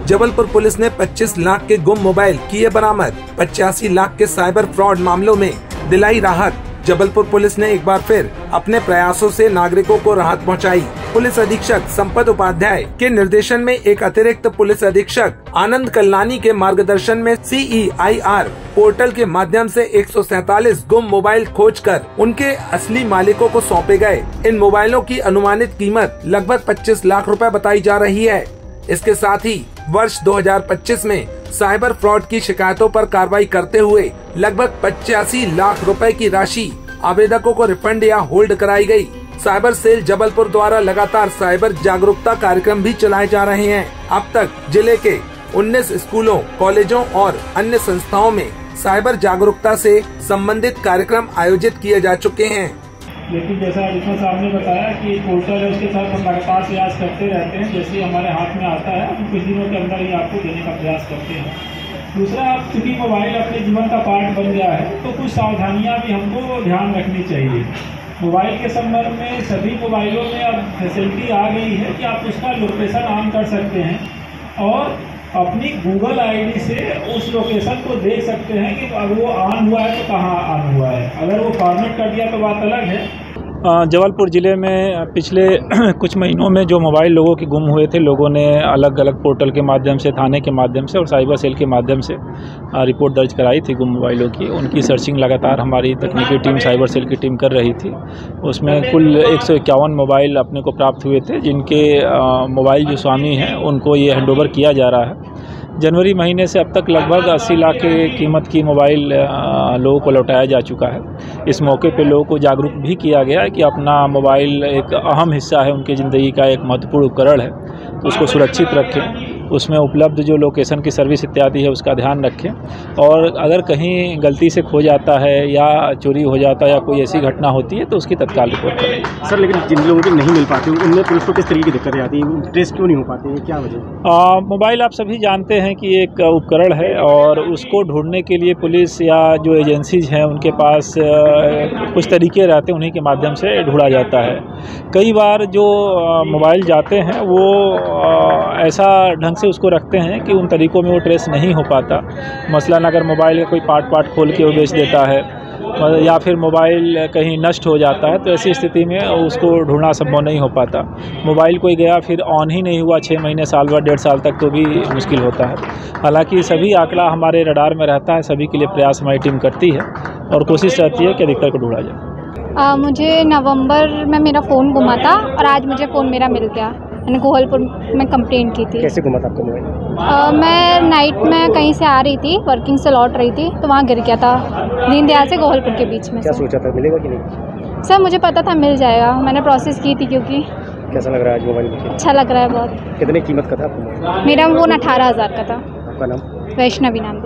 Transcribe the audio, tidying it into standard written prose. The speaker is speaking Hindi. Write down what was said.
जबलपुर पुलिस ने 25 लाख के गुम मोबाइल किए बरामद। 85 लाख के साइबर फ्रॉड मामलों में दिलाई राहत। जबलपुर पुलिस ने एक बार फिर अपने प्रयासों से नागरिकों को राहत पहुंचाई। पुलिस अधीक्षक संपत उपाध्याय के निर्देशन में एक अतिरिक्त पुलिस अधीक्षक आनंद कल्लानी के मार्गदर्शन में CEIR पोर्टल के माध्यम से 147 गुम मोबाइल खोजकर उनके असली मालिकों को सौंपे गए। इन मोबाइलों की अनुमानित कीमत लगभग 25 लाख रुपए बताई जा रही है। इसके साथ ही वर्ष 2025 में साइबर फ्रॉड की शिकायतों पर कार्रवाई करते हुए लगभग 85 लाख रुपए की राशि आवेदकों को रिफंड या होल्ड कराई गई। साइबर सेल जबलपुर द्वारा लगातार साइबर जागरूकता कार्यक्रम भी चलाए जा रहे हैं। अब तक जिले के 19 स्कूलों, कॉलेजों और अन्य संस्थाओं में साइबर जागरूकता से संबंधित कार्यक्रम आयोजित किए जा चुके हैं। लेकिन जैसा जिसमें साहब ने बताया कि पोर्टल है, उसके साथ हम लगातार प्रयास करते रहते हैं। जैसे हमारे हाथ में आता है हम कुछ दिनों के अंदर ही आपको देने का प्रयास करते हैं। दूसरा, चूँकि मोबाइल अपने जीवन का पार्ट बन गया है तो कुछ सावधानियां भी हमको ध्यान रखनी चाहिए। मोबाइल के संबंध में सभी मोबाइलों में अब फैसिलिटी आ गई है कि आप उसका लोकेशन ऑन कर सकते हैं और अपनी गूगल ID से उस लोकेशन को देख सकते हैं कि अगर वो ऑन हुआ है तो कहाँ ऑन हुआ है। अगर वो फॉर्मेट कर दिया तो बात अलग है। जबलपुर ज़िले में पिछले कुछ महीनों में जो मोबाइल लोगों के गुम हुए थे, लोगों ने अलग अलग पोर्टल के माध्यम से, थाने के माध्यम से और साइबर सेल के माध्यम से रिपोर्ट दर्ज कराई थी गुम मोबाइलों की। उनकी सर्चिंग लगातार हमारी तकनीकी टीम, साइबर सेल की टीम कर रही थी। उसमें कुल 151 मोबाइल अपने को प्राप्त हुए थे, जिनके मोबाइल जो स्वामी हैं उनको ये हैंडओवर किया जा रहा है। जनवरी महीने से अब तक लगभग 80 लाख की कीमत की मोबाइल लोगों को लौटाया जा चुका है। इस मौके पे लोगों को जागरूक भी किया गया है कि अपना मोबाइल एक अहम हिस्सा है, उनकी ज़िंदगी का एक महत्वपूर्ण उपकरण है, तो उसको सुरक्षित रखें। उसमें उपलब्ध जो लोकेशन की सर्विस इत्यादि है उसका ध्यान रखें और अगर कहीं गलती से खो जाता है या चोरी हो जाता है या कोई ऐसी घटना होती है तो उसकी तत्काल रिपोर्ट करें। सर, लेकिन जिन लोगों को नहीं मिल पाती उनमें पुलिस को किस तरीके की दिक्कतें आती हैं? ट्रेस क्यों नहीं हो पाते हैं, क्या वजह? मोबाइल आप सभी जानते हैं कि एक उपकरण है और उसको ढूंढने के लिए पुलिस या जो एजेंसीज हैं उनके पास कुछ तरीके रहते हैं, उन्हीं के माध्यम से ढूंढा जाता है। कई बार जो मोबाइल जाते हैं वो ऐसा ढंग से उसको रखते हैं कि उन तरीकों में वो ट्रेस नहीं हो पाता। मसलन अगर मोबाइल का कोई पार्ट खोल के वो बेच देता है या फिर मोबाइल कहीं नष्ट हो जाता है, तो ऐसी स्थिति में उसको ढूंढना संभव नहीं हो पाता। मोबाइल कोई गया फिर ऑन ही नहीं हुआ 6 महीने, साल भर, 1.5 साल तक, तो भी मुश्किल होता है। हालांकि सभी आंकड़ा हमारे रडार में रहता है, सभी के लिए प्रयास हमारी टीम करती है और कोशिश रहती है कि अधिकतर को ढूंढा जाए। मुझे नवंबर में मेरा फ़ोन गुमा था और आज मुझे फ़ोन मेरा मिल गया। मैंने गोहलपुर में कंप्लेंट की थी। कैसे गुमा था आपका मोबाइल? मैं नाइट में कहीं से आ रही थी, वर्किंग से लौट रही थी, तो वहाँ गिर गया था दीनदयाल से गोहलपुर के बीच में। क्या सोचा था, मिलेगा कि नहीं? सर, मुझे पता था मिल जाएगा, मैंने प्रोसेस की थी। क्योंकि कैसा लग रहा है आज मोबाइल? अच्छा लग रहा है बहुत। कितने कीमत का था आपका मोबाइल? मेरा फ़ोन 18,000 का था। आपका नाम? वैष्णवी नाम।